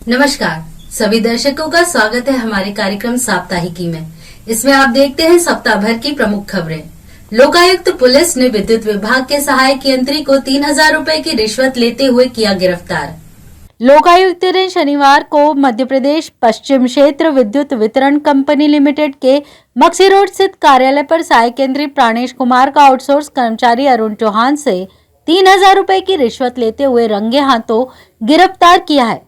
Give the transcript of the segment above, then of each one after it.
नमस्कार, सभी दर्शकों का स्वागत है हमारे कार्यक्रम साप्ताहिकी में। इसमें आप देखते हैं सप्ताह भर की प्रमुख खबरें। लोकायुक्त पुलिस ने विद्युत विभाग के सहायक यंत्री को 3000 रुपए की रिश्वत लेते हुए किया गिरफ्तार। लोकायुक्त ने शनिवार को मध्य प्रदेश पश्चिम क्षेत्र विद्युत वितरण कंपनी लिमिटेड के मक्सी रोड स्थित कार्यालय पर सहायक यंत्री प्राणेश कुमार का आउटसोर्स कर्मचारी अरुण चौहान से 3000 रुपए की रिश्वत लेते हुए रंगे हाथों गिरफ्तार किया है।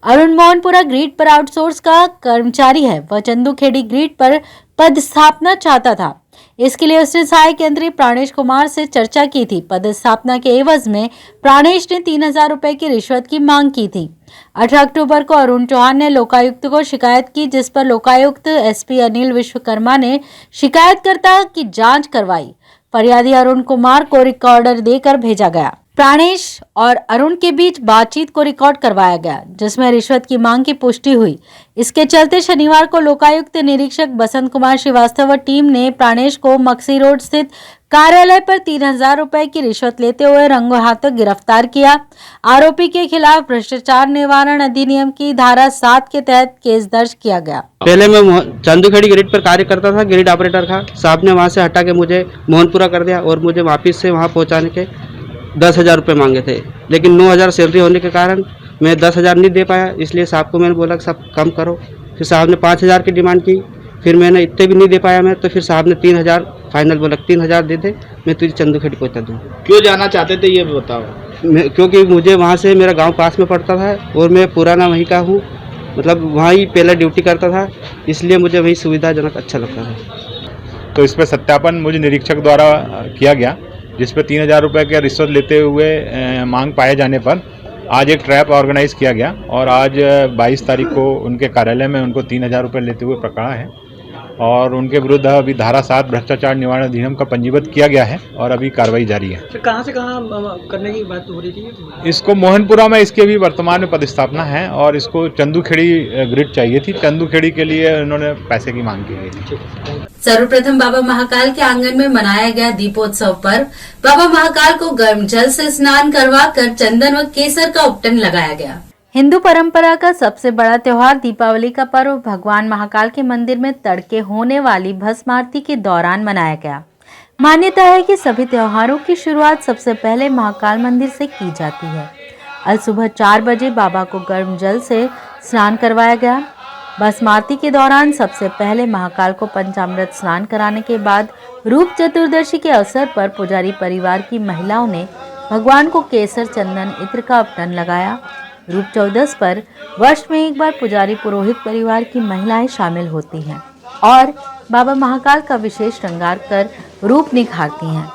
अरुण मोहनपुरा ग्रिड पर आउटसोर्स का कर्मचारी है। वह चंदूखेड़ी ग्रिड पर पदस्थापना चाहता था। इसके लिए उसने सहायक यंत्री प्राणेश कुमार से चर्चा की थी। पदस्थापना के एवज में प्राणेश ने 3000 रुपए की रिश्वत की मांग की थी। 18 अक्टूबर को अरुण चौहान ने लोकायुक्त को शिकायत की, जिस पर लोकायुक्त एसपी अनिल विश्वकर्मा ने शिकायतकर्ता की जांच करवाई। फरियादी अरुण कुमार को रिकॉर्डर देकर भेजा गया। प्राणेश और अरुण के बीच बातचीत को रिकॉर्ड करवाया गया, जिसमें रिश्वत की मांग की पुष्टि हुई। इसके चलते शनिवार को लोकायुक्त निरीक्षक बसंत कुमार श्रीवास्तव व टीम ने प्राणेश को मक्सी रोड स्थित कार्यालय पर 3000 रुपए की रिश्वत लेते हुए रंगों हाथों गिरफ्तार किया। आरोपी के खिलाफ भ्रष्टाचार निवारण अधिनियम की धारा 7 के तहत केस दर्ज किया गया। पहले मैं चंदूखेड़ी ग्रिड पर कार्य करता था, ग्रिड ऑपरेटर था। साहब ने वहाँ से हटा के मुझे मोहनपुरा कर दिया और मुझे वापिस से वहाँ पहुँचाने के 10,000 रुपये मांगे थे, लेकिन 9,000 सैलरी होने के कारण मैं 10,000 नहीं दे पाया। इसलिए साहब को मैंने बोला कि सब कम करो। फिर साहब ने 5,000 की डिमांड की। फिर मैंने इतने भी नहीं दे पाया मैं, तो फिर साहब ने 3,000 फाइनल बोला, 3,000 दे दे, मैं तुझे चंदूखेड़ी पहुँचा दूँ। क्यों जाना चाहते थे ये बताओ? क्योंकि मुझे वहाँ से मेरा गाँव पास में पड़ता था और मैं पुराना वहीं का हूँ, मतलब वहाँ ही पहले ड्यूटी करता था, इसलिए मुझे वही सुविधाजनक अच्छा लगता था। तो इस पर सत्यापन मुझे निरीक्षक द्वारा किया गया, जिस पर 3000 रुपये का रिश्वत लेते हुए मांग पाए जाने पर आज एक ट्रैप ऑर्गेनाइज किया गया और आज 22 तारीख को उनके कार्यालय में उनको 3000 रुपये लेते हुए पकड़ा है और उनके विरुद्ध अभी धारा 7 भ्रष्टाचार निवारण अधिनियम का पंजीबद्ध किया गया है और अभी कार्रवाई जारी है। तो कहाँ से कहाँ करने की बात हो रही थी? इसको मोहनपुरा में इसके भी वर्तमान में पदस्थापना है और इसको चंदूखेड़ी ग्रिड चाहिए थी। चंदूखेड़ी के लिए उन्होंने पैसे की मांग की गई थी। सर्वप्रथम बाबा महाकाल के आंगन में मनाया गया दीपोत्सव पर्व। बाबा महाकाल को गर्म जल से स्नान करवा कर चंदन व केसर का उपटन लगाया गया। हिंदू परंपरा का सबसे बड़ा त्योहार दीपावली का पर्व भगवान महाकाल के मंदिर में तड़के होने वाली भस्म आरती के दौरान मनाया गया। मान्यता है कि सभी त्योहारों की शुरुआत सबसे पहले महाकाल मंदिर से की जाती है। आज सुबह 4 बजे बाबा को गर्म जल से स्नान करवाया गया। भस्म आरती के दौरान सबसे पहले महाकाल को पंचामृत स्नान कराने के बाद रूप चतुर्दशी के अवसर पर पुजारी परिवार की महिलाओं ने भगवान को केसर चंदन इत्र का उपटन लगाया। रूप चौदस पर वर्ष में एक बार पुजारी पुरोहित परिवार की महिलाएं शामिल होती हैं और बाबा महाकाल का विशेष श्रृंगार कर रूप निखारती हैं।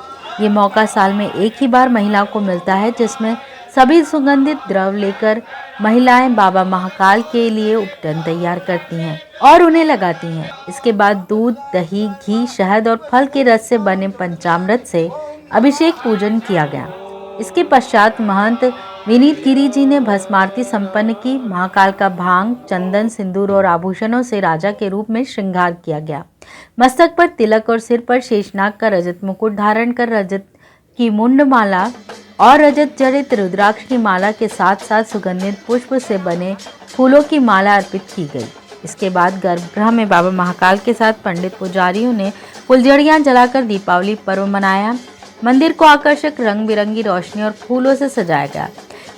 ये मौका साल में एक ही बार महिलाओं को मिलता है, जिसमें सभी सुगंधित द्रव लेकर महिलाएं बाबा महाकाल के लिए उपटन तैयार करती हैं और उन्हें लगाती हैं। इसके बाद दूध, दही, घी, शहद और फल के रस से बने पंचामृत से अभिषेक पूजन किया गया। इसके पश्चात महंत विनीत गिरी जी ने भस्म आरती संपन्न की। महाकाल का भांग, चंदन, सिंदूर और आभूषणों से राजा के रूप में श्रृंगार किया गया। मस्तक पर तिलक और सिर पर शेषनाग का रजत मुकुट धारण कर रजत की मुंड माला और रजत जड़ित रुद्राक्ष की माला के साथ साथ सुगंधित पुष्प से बने फूलों की माला अर्पित की गई। इसके बाद गर्भगृह में बाबा महाकाल के साथ पंडित पुजारियों ने फुलझड़ियां जलाकर दीपावली पर्व मनाया। मंदिर को आकर्षक रंग बिरंगी रोशनी और फूलों से सजाया गया।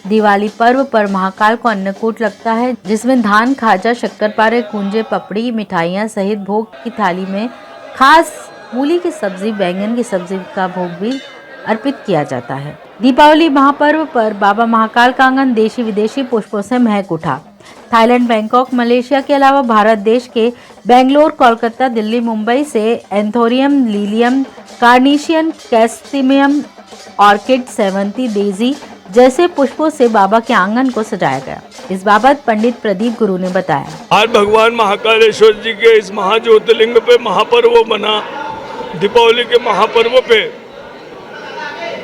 दिवाली पर्व पर महाकाल को अन्नकूट लगता है, जिसमें धान, खाजा, शक्करपारे, कुंजे, पपड़ी, मिठाइयाँ सहित भोग की थाली में खास मूली की सब्जी, बैंगन की सब्जी का भोग भी अर्पित किया जाता है। दीपावली महापर्व पर बाबा महाकाल का आंगन देशी विदेशी पुष्पों से महक उठा। थाईलैंड, बैंकॉक, मलेशिया के अलावा भारत देश के बेंगलोर, कोलकाता, दिल्ली, मुंबई से anthurium, Lilium, कार्निशियन, कैस्टिमियम, orchid, Sevanti, Daisy जैसे पुष्पों से बाबा के आंगन को सजाया गया। इस बाबत पंडित प्रदीप गुरु ने बताया। आज भगवान महाकालेश्वर जी के इस महाज्योतिर्लिंग पे महापर्व बना। दीपावली के महापर्व पे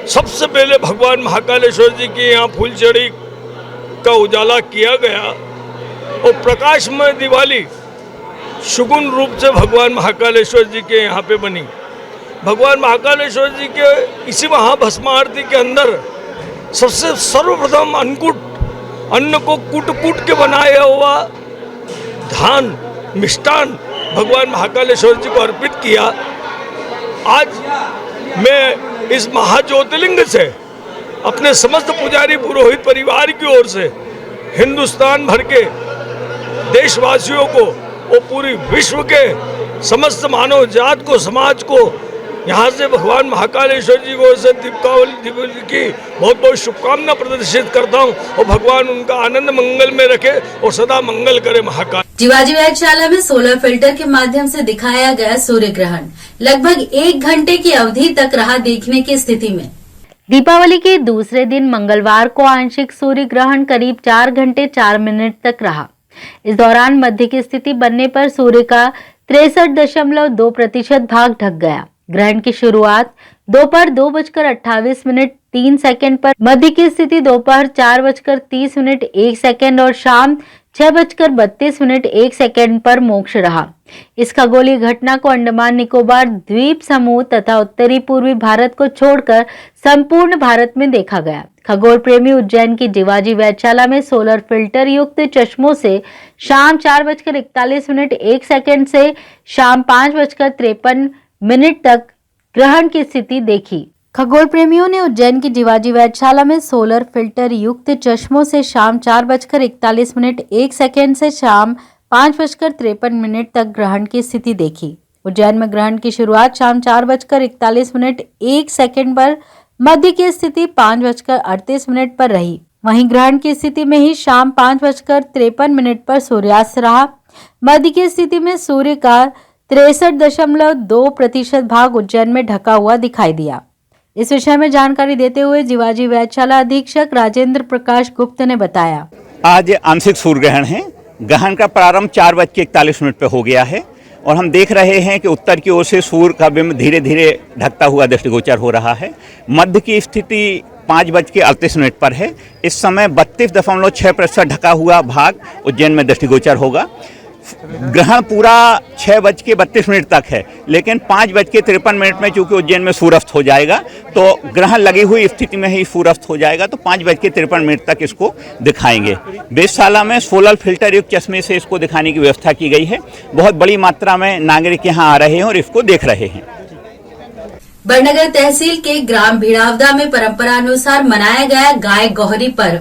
सबसे पहले भगवान महाकालेश्वर जी के यहाँ फूलचड़ी का उजाला किया गया और प्रकाशमय दिवाली सुगुण रूप से भगवान महाकालेश्वर जी के यहाँ पे बनी। भगवान महाकालेश्वर जी के इसी महाभस्म आरती के अंदर सबसे सर्वप्रथम अन्नकूट अन्न को कूट कूट के बनाया हुआ धान मिष्टान भगवान महाकालेश्वर जी को अर्पित किया। आज मैं इस महाज्योतिर्लिंग से अपने समस्त पुजारी पुरोहित परिवार की ओर से हिंदुस्तान भर के देशवासियों को और पूरी विश्व के समस्त मानव जात को, समाज को यहाँ से भगवान महाकालेश्वर जी को से दीपावली की बहुत बहुत शुभकामना प्रदर्शित करता हूँ और भगवान उनका आनंद मंगल में रखे और सदा मंगल करे महाकाल। जीवाजी वेधशाला में सोलर फिल्टर के माध्यम से दिखाया गया सूर्य ग्रहण लगभग 1 घंटे की अवधि तक रहा देखने की स्थिति में। दीपावली के दूसरे दिन मंगलवार को आंशिक सूर्य ग्रहण करीब 4 घंटे 4 मिनट तक रहा। इस दौरान मध्य की स्थिति बनने पर सूर्य का 63.2% भाग ढक गया। ग्रहण की शुरुआत दोपहर 2:28 पर, मध्य की स्थिति दोपहर 4:30 और शाम 6:32 पर मोक्ष रहा। इस खगोलीय घटना को अंडमान निकोबार द्वीप समूह तथा उत्तरी पूर्वी भारत को छोड़कर संपूर्ण भारत में देखा गया। खगोल प्रेमी उज्जैन की जीवाजी वेधशाला में सोलर फिल्टर युक्त चश्मों से शाम 4:41 से शाम 5:53 तक ग्रहण की स्थिति देखी। खगोल प्रेमियों ने उज्जैन की जीवाजी वेधशाला में सोलर फिल्टर युक्त चश्मों से शाम 4:41 से शाम 5:53 तक ग्रहण की स्थिति देखी। उज्जैन में ग्रहण की शुरुआत शाम 4:41 पर, मध्य की स्थिति 5:38 पर रही। वहीं ग्रहण की स्थिति में ही शाम 5:53 पर सूर्यास्त रहा। मध्य की स्थिति में सूर्य का 63.2% भाग उज्जैन में ढका हुआ दिखाई दिया। इस विषय में जानकारी देते हुए जीवाजी वेधशाला अधीक्षक राजेंद्र प्रकाश गुप्त ने बताया, आज आंशिक सूर्य ग्रहण है। ग्रहण का प्रारंभ 4:41 पर हो गया है और हम देख रहे हैं कि उत्तर की ओर से सूर्य का बिंब धीरे धीरे ढकता हुआ दृष्टिगोचर हो रहा है। मध्य की स्थिति 5:38 पर है। इस समय 32.6% ढका हुआ भाग उज्जैन में दृष्टिगोचर होगा। ग्रहण पूरा 6:32 तक है, लेकिन 5:53 में चूंकि उज्जैन में सूर्यास्त हो जाएगा तो ग्रहण लगी हुई स्थिति में ही सूर्यास्त हो जाएगा, तो 5:53 तक इसको दिखाएंगे। वेधशाला में सोलर फिल्टर युक्त चश्मे से इसको दिखाने की व्यवस्था की गई है। बहुत बड़ी मात्रा में नागरिक यहाँ आ रहे हैं और इसको देख रहे हैं। बड़नगर तहसील के ग्राम भिड़ावदा में परंपरा अनुसार मनाया गया गाय गौहरी पर्व।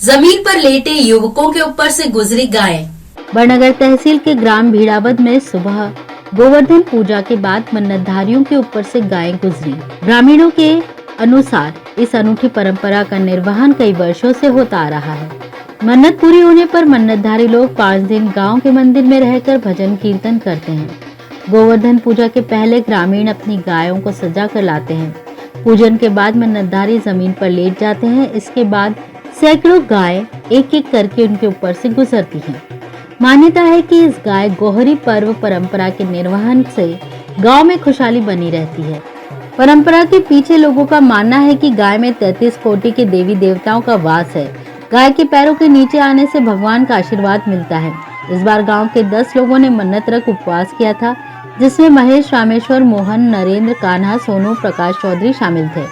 जमीन पर लेटे युवकों के ऊपर से गुजरी गाय। बड़नगर तहसील के ग्राम भीड़ावद में सुबह गोवर्धन पूजा के बाद मन्नतधारियों के ऊपर से गायें गुजरी। ग्रामीणों के अनुसार इस अनूठी परंपरा का निर्वहन कई वर्षों से होता आ रहा है। मन्नत पूरी होने पर मन्नतधारी लोग 5 दिन गांव के मंदिर में रहकर भजन कीर्तन करते हैं। गोवर्धन पूजा के पहले ग्रामीण अपनी गायों को सजा कर लाते हैं। पूजन के बाद मन्नतधारी जमीन पर लेट जाते हैं। इसके बाद सैकड़ों गाय एक एक करके उनके ऊपर से गुजरती हैं। मान्यता है कि इस गाय गोहरी पर्व परंपरा के निर्वहन से गांव में खुशहाली बनी रहती है। परंपरा के पीछे लोगों का मानना है कि गाय में 33 कोटि के देवी देवताओं का वास है। गाय के पैरों के नीचे आने से भगवान का आशीर्वाद मिलता है। इस बार गांव के 10 लोगों ने मन्नत रख उपवास किया था, जिसमें महेश, रामेश्वर, मोहन, नरेंद्र, कान्हा, सोनू, प्रकाश चौधरी शामिल थे।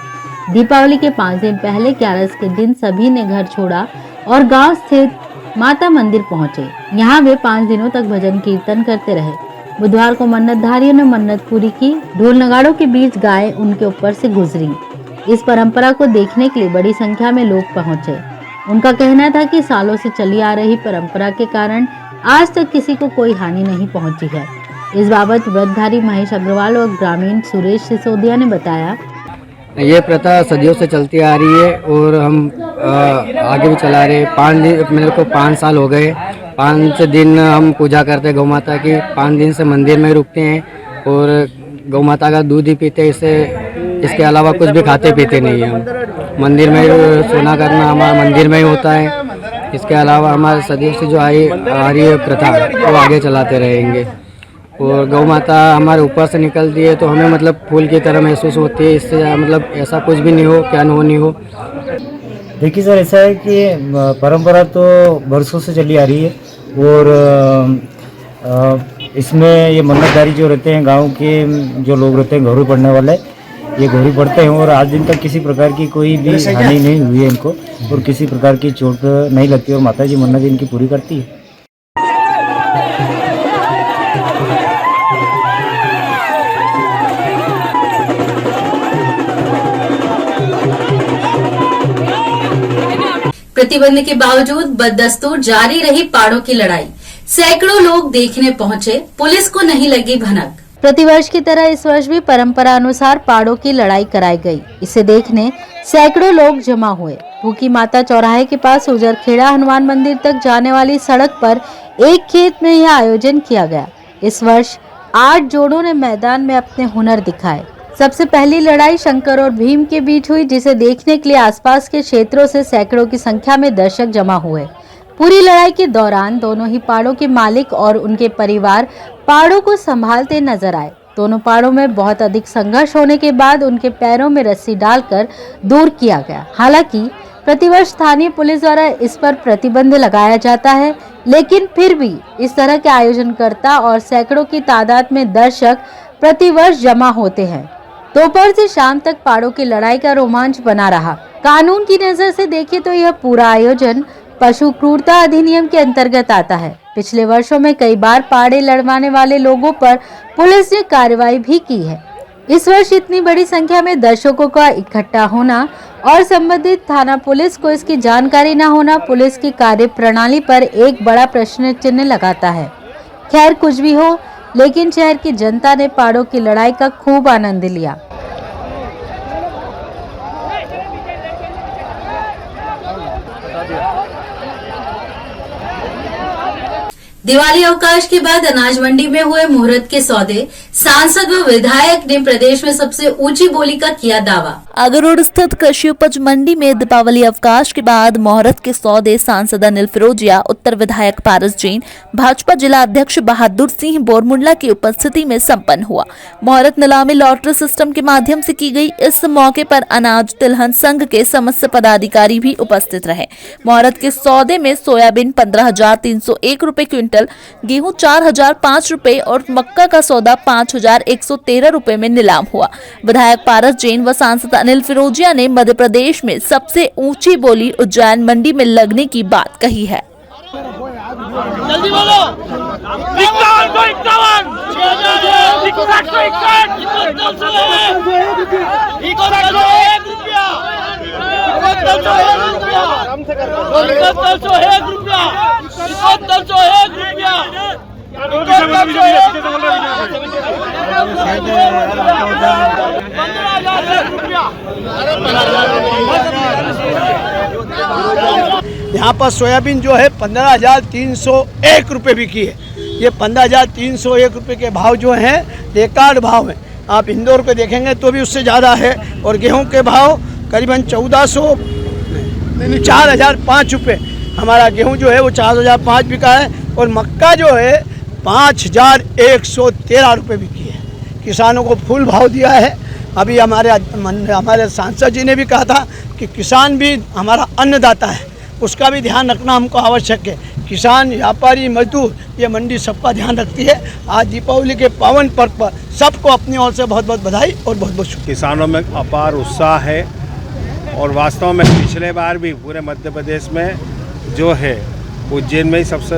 दीपावली के 5 दिन पहले 11 के दिन सभी ने घर छोड़ा और गांव स्थित माता मंदिर पहुंचे। यहाँ वे 5 दिनों तक भजन कीर्तन करते रहे। बुधवार को मन्नतधारियों ने मन्नत पूरी की। ढोल नगाड़ों के बीच गाय उनके ऊपर से गुजरी। इस परंपरा को देखने के लिए बड़ी संख्या में लोग पहुंचे। उनका कहना था कि सालों से चली आ रही परंपरा के कारण आज तक किसी को कोई हानि नहीं पहुंची है। इस बाबत व्रतधारी महेश अग्रवाल और ग्रामीण सुरेश सिसोदिया ने बताया, ये प्रथा सदियों से चलती आ रही है और हम आगे भी चला रहे हैं। 5 दिन, मेरे को 5 साल हो गए। 5 दिन हम पूजा करते हैं गौ माता की। 5 दिन से मंदिर में रुकते हैं और गौ माता का दूध ही पीते हैं। इसके अलावा कुछ भी खाते पीते नहीं हैं। हम मंदिर में सोना करना हमारा मंदिर में ही होता है। इसके अलावा हमारे सदियों से जो आ रही है प्रथा वो आगे चलाते रहेंगे। और गौ माता हमारे ऊपर से निकलती है तो हमें मतलब फूल की तरह महसूस होती है। इससे मतलब ऐसा कुछ भी नहीं हो, क्या नहीं हो। देखिए सर, ऐसा है कि परंपरा तो बरसों से चली आ रही है और इसमें ये मन्नतधारी जो रहते हैं, गांव के जो लोग रहते हैं, घरों पड़ने वाले, ये घोड़ी पड़ते हैं और आज दिन तक किसी प्रकार की कोई भी हानि नहीं हुई है इनको और किसी प्रकार की चोट नहीं लगती और माता जी मन्नत इनकी पूरी करती है। प्रतिबंध के बावजूद बददस्तूर जारी रही पाड़ों की लड़ाई। सैकड़ों लोग देखने पहुंचे, पुलिस को नहीं लगी भनक। प्रतिवर्ष की तरह इस वर्ष भी परंपरा अनुसार पाड़ों की लड़ाई कराई गई। इसे देखने सैकड़ों लोग जमा हुए। भूखी माता चौराहे के पास उजरखेड़ा हनुमान मंदिर तक जाने वाली सड़क पर एक खेत में यह आयोजन किया गया। इस वर्ष 8 जोड़ों ने मैदान में अपने हुनर दिखाए। सबसे पहली लड़ाई शंकर और भीम के बीच हुई, जिसे देखने के लिए आसपास के क्षेत्रों से सैकड़ों की संख्या में दर्शक जमा हुए। पूरी लड़ाई के दौरान दोनों ही पाड़ों के मालिक और उनके परिवार पाड़ों को संभालते नजर आए। दोनों पाड़ों में बहुत अधिक संघर्ष होने के बाद उनके पैरों में रस्सी डालकर दूर किया गया। हालांकि प्रतिवर्ष स्थानीय पुलिस द्वारा इस पर प्रतिबंध लगाया जाता है, लेकिन फिर भी इस तरह के आयोजनकर्ता और सैकड़ों की तादाद में दर्शक प्रतिवर्ष जमा होते हैं। दोपहर से शाम तक पाड़ों की लड़ाई का रोमांच बना रहा। कानून की नजर से देखें तो यह पूरा आयोजन पशु क्रूरता अधिनियम के अंतर्गत आता है। पिछले वर्षों में कई बार पाड़े लड़वाने वाले लोगों पर पुलिस ने कार्रवाई भी की है। इस वर्ष इतनी बड़ी संख्या में दर्शकों का इकट्ठा होना और संबंधित थाना पुलिस को इसकी जानकारी न होना पुलिस की कार्य प्रणाली पर एक बड़ा प्रश्न चिन्ह लगाता है। खैर कुछ भी हो, लेकिन शहर की जनता ने पाड़ों की लड़ाई का खूब आनंद लिया। दिवाली अवकाश के बाद अनाज मंडी में हुए मुहूर्त के सौदे। सांसद व विधायक ने प्रदेश में सबसे ऊंची बोली का किया दावा। आगरोड स्थित कृषि उपज मंडी में दीपावली अवकाश के बाद मुहूर्त के सौदे सांसद अनिल फिरोजिया, उत्तर विधायक पारस जैन, भाजपा जिला अध्यक्ष बहादुर सिंह बोरमुंडला की उपस्थिति में संपन्न हुआ। मुहूर्त नीलामी लॉटरी सिस्टम के माध्यम से की गई। इस मौके पर अनाज तिलहन संघ के समस्त पदाधिकारी भी उपस्थित रहे। मुहूर्त के सौदे में सोयाबीन 15,301 रुपए क्विंटल, गेहूं 4,005 रुपए और मक्का का सौदा 5,113 रुपए में नीलाम हुआ। विधायक पारस जैन व सांसद अनिल फिरोजिया ने मध्य प्रदेश में सबसे ऊंची बोली उज्जैन मंडी में लगने की बात कही है। जल्दी बोलो। 15,000 यहाँ पर सोयाबीन जो है 15,301 रुपये बिकी है। ये 15,301 रुपये के भाव जो हैं रिकॉर्ड भाव हैं। आप इंदौर पे देखेंगे तो भी उससे ज़्यादा है। और गेहूं के भाव करीबन 4,005 रुपये। हमारा गेहूं जो है वो 4,005 बिका है और मक्का जो है 5,113 रुपये बिकी है। किसानों को फुल भाव दिया है। अभी हमारे सांसद जी ने भी कहा था कि किसान भी हमारा अन्नदाता है, उसका भी ध्यान रखना हमको आवश्यक है। किसान, व्यापारी, मजदूर, ये मंडी सबका ध्यान रखती है। आज दीपावली के पावन पर्व पर सबको अपनी ओर से बहुत बहुत बधाई और बहुत बहुत शुक्रिया। किसानों में अपार उत्साह है और वास्तव में पिछले बार भी पूरे मध्य प्रदेश में जो है उज्जैन में ही सबसे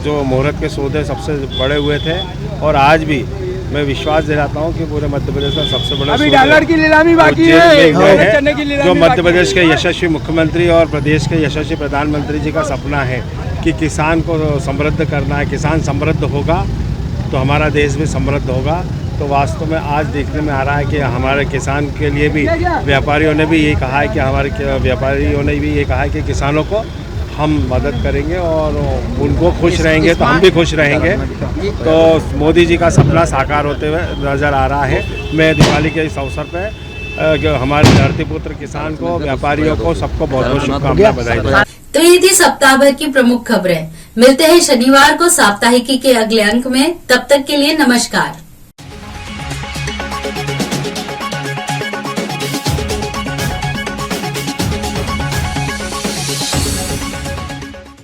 जो मुहूर्त के सौदे सबसे बड़े हुए थे और आज भी मैं विश्वास दिलाता हूँ कि पूरे मध्य प्रदेश में सबसे बड़ा अभी डॉलर की नीलामी बाकी है, जो मध्य प्रदेश के यशस्वी मुख्यमंत्री और प्रदेश के यशस्वी प्रधानमंत्री जी का सपना है कि किसान को समृद्ध करना है। किसान समृद्ध होगा तो हमारा देश भी समृद्ध होगा। तो वास्तव में आज देखने में आ रहा है कि हमारे किसान के लिए भी व्यापारियों ने भी ये कहा है कि हमारे व्यापारियों ने भी ये कहा है कि किसानों को हम मदद करेंगे और उनको खुश रहेंगे तो हम भी खुश रहेंगे। तो मोदी जी का सपना साकार होते हुए नज़र आ रहा है। मैं दिवाली के इस अवसर पे हमारे धरती पुत्र किसान को, व्यापारियों को, सबको बहुत बहुत शुभकामनाएं, बधाई। तो ये थी सप्ताह भर की प्रमुख खबरें। मिलते हैं शनिवार को साप्ताहिकी के अगले अंक में। तब तक के लिए नमस्कार।